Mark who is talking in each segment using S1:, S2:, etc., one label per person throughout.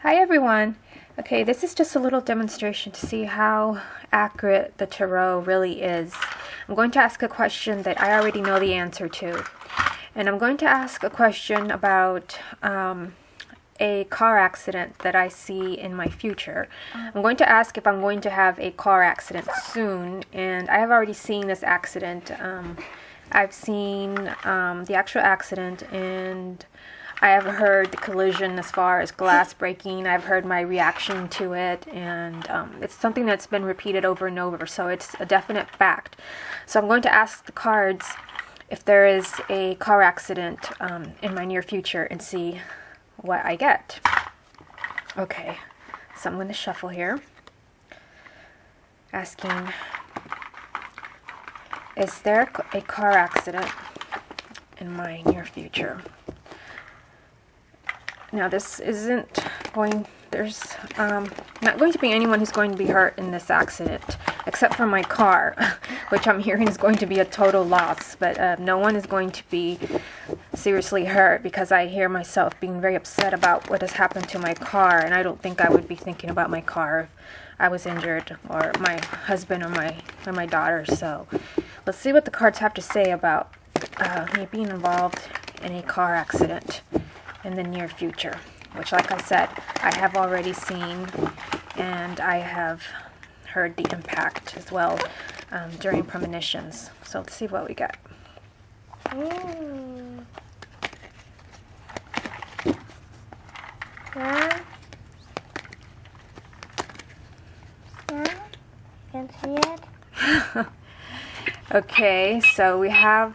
S1: Hi everyone. Okay, this is just a little demonstration to see how accurate the tarot really is. I'm going to ask a question that I already know the answer to. And I'm going to ask a question about a car accident that I see in my future. I'm going to ask if I'm going to have a car accident soon, and I have already seen this accident. I've seen the actual accident, and I have heard the collision as far as glass breaking. I've heard my reaction to it, and it's something that's been repeated over and over, so it's a definite fact. So I'm going to ask the cards if there is a car accident in my near future and see what I get. Okay, so I'm going to shuffle here, asking, is there a car accident in my near future? Now this isn't going, there's not going to be anyone who's going to be hurt in this accident, except for my car, which I'm hearing is going to be a total loss, but no one is going to be seriously hurt, because I hear myself being very upset about what has happened to my car, and I don't think I would be thinking about my car if I was injured, or my husband, or my daughter. So let's see what the cards have to say about me being involved in a car accident in the near future, which, like I said, I have already seen, and I have heard the impact as well during premonitions. So let's see what we get.
S2: Can't see it.
S1: Okay, so we have,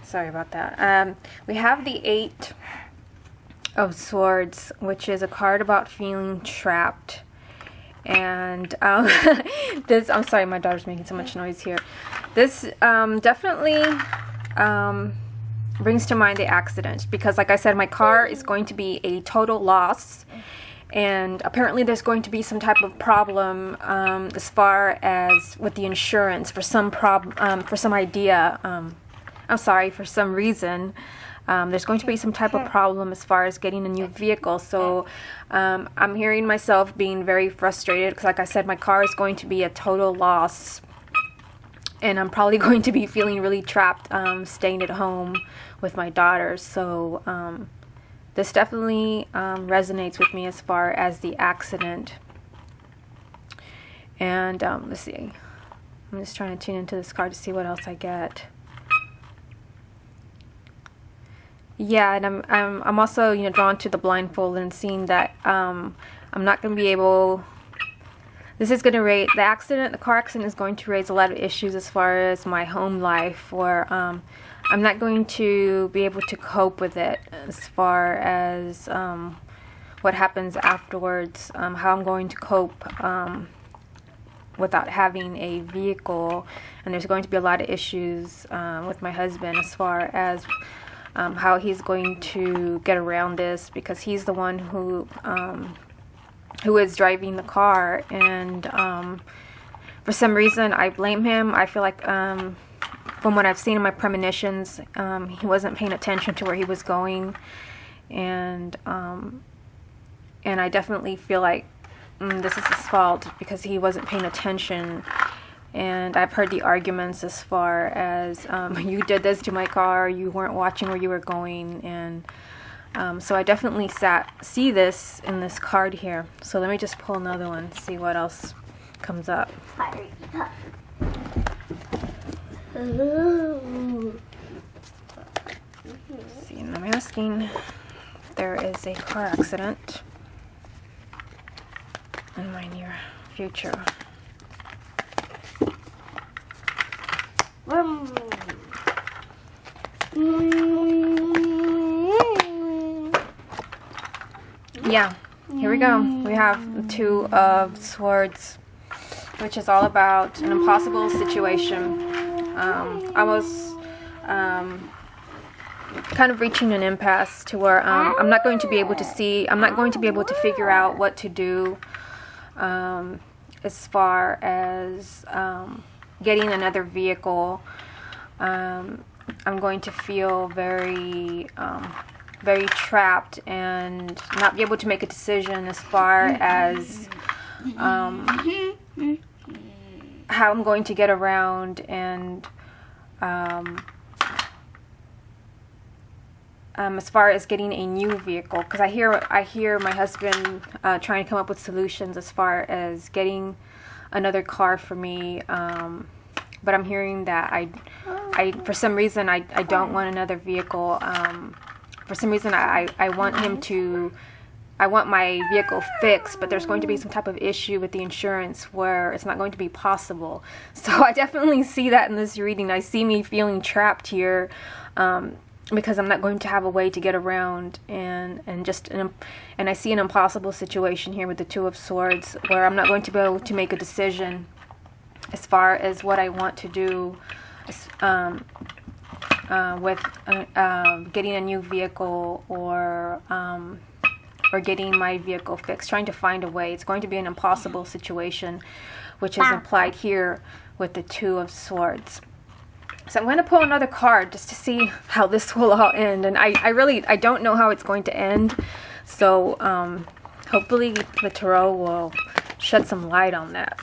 S1: sorry about that, we have the Eight of Swords, which is a card about feeling trapped. And this, I'm sorry, my daughter's making so much noise here. This definitely brings to mind the accident, because like I said, my car is going to be a total loss, and apparently there's going to be some type of problem as far as with the insurance for some for some reason. There's going to be some type of problem as far as getting a new vehicle. So I'm hearing myself being very frustrated, because like I said, my car is going to be a total loss, and I'm probably going to be feeling really trapped staying at home with my daughter. So this definitely resonates with me as far as the accident. And let's see, I'm just trying to tune into this card to see what else I get. Yeah, and I'm also, drawn to the blindfold and seeing that I'm not going to be able. This is going to raise the car accident is going to raise a lot of issues as far as my home life, where I'm not going to be able to cope with it as far as what happens afterwards, how I'm going to cope without having a vehicle, and there's going to be a lot of issues with my husband as far as how he's going to get around this, because he's the one who is driving the car, and for some reason I blame him. I feel like from what I've seen in my premonitions, he wasn't paying attention to where he was going, and I definitely feel like this is his fault, because he wasn't paying attention. And I've heard the arguments as far as, you did this to my car, you weren't watching where you were going. And so I definitely see this in this card here. So let me just pull another one, see what else comes up. See, and I'm asking if there is a car accident in my near future. Yeah, here we go. We have the Two of Swords, which is all about an impossible situation. I was kind of reaching an impasse to where I'm not going to be able to figure out what to do as far as getting another vehicle. I'm going to feel very very trapped and not be able to make a decision as far as how I'm going to get around, and as far as getting a new vehicle, because I hear my husband trying to come up with solutions as far as getting another car for me, but I'm hearing that I for some reason I don't want another vehicle. For some reason I want my vehicle fixed, but there's going to be some type of issue with the insurance where it's not going to be possible. So I definitely see that in this reading. I see me feeling trapped here, because I'm not going to have a way to get around, and I see an impossible situation here with the Two of Swords, where I'm not going to be able to make a decision as far as what I want to do with getting a new vehicle, or getting my vehicle fixed, trying to find a way. It's going to be an impossible situation, which is implied here with the Two of Swords. So I'm going to pull another card just to see how this will all end. And I don't know how it's going to end. So hopefully the tarot will shed some light on that.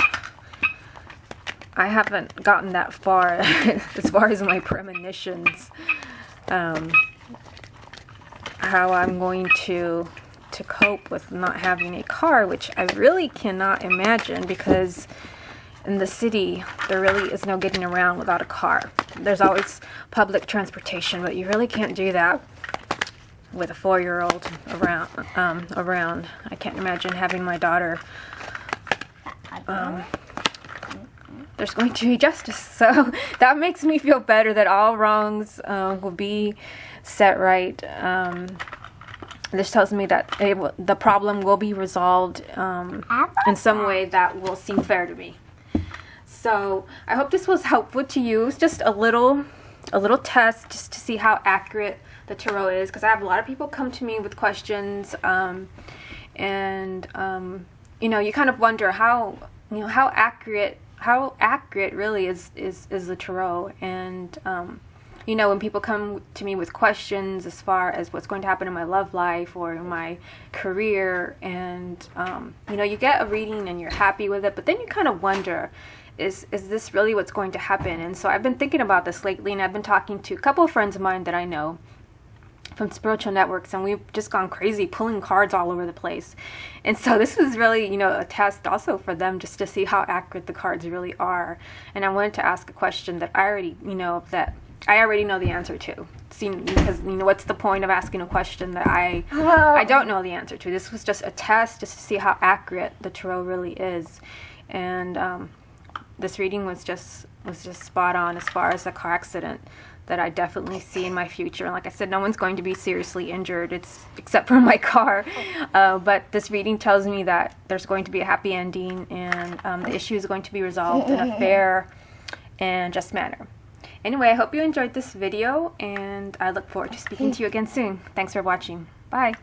S1: I haven't gotten that far as far as my premonitions. How I'm going to cope with not having a car, which I really cannot imagine, because in the city there really is no getting around without a car. There's always public transportation, but you really can't do that with a 4-year-old around. I can't imagine having my daughter. There's going to be justice, so that makes me feel better that all wrongs will be set right. This tells me that the problem will be resolved in some way that will seem fair to me. So I hope this was helpful to you. It's just a little test just to see how accurate the tarot is, because I have a lot of people come to me with questions, and you kind of wonder how accurate really is the tarot. And when people come to me with questions as far as what's going to happen in my love life or in my career, and you get a reading and you're happy with it, but then you kind of wonder, is this really what's going to happen? And so I've been thinking about this lately, and I've been talking to a couple of friends of mine that I know from spiritual networks, and we've just gone crazy pulling cards all over the place. And so this is really a test also for them, just to see how accurate the cards really are. And I wanted to ask a question that I already know the answer to. Because what's the point of asking a question that I don't know the answer to? This was just a test just to see how accurate the tarot really is. And this reading was just spot on as far as the car accident that I definitely see in my future. And like I said, no one's going to be seriously injured, except for my car. But this reading tells me that there's going to be a happy ending, and the issue is going to be resolved in a fair and just manner. Anyway, I hope you enjoyed this video, and I look forward to speaking to you again soon. Thanks for watching. Bye.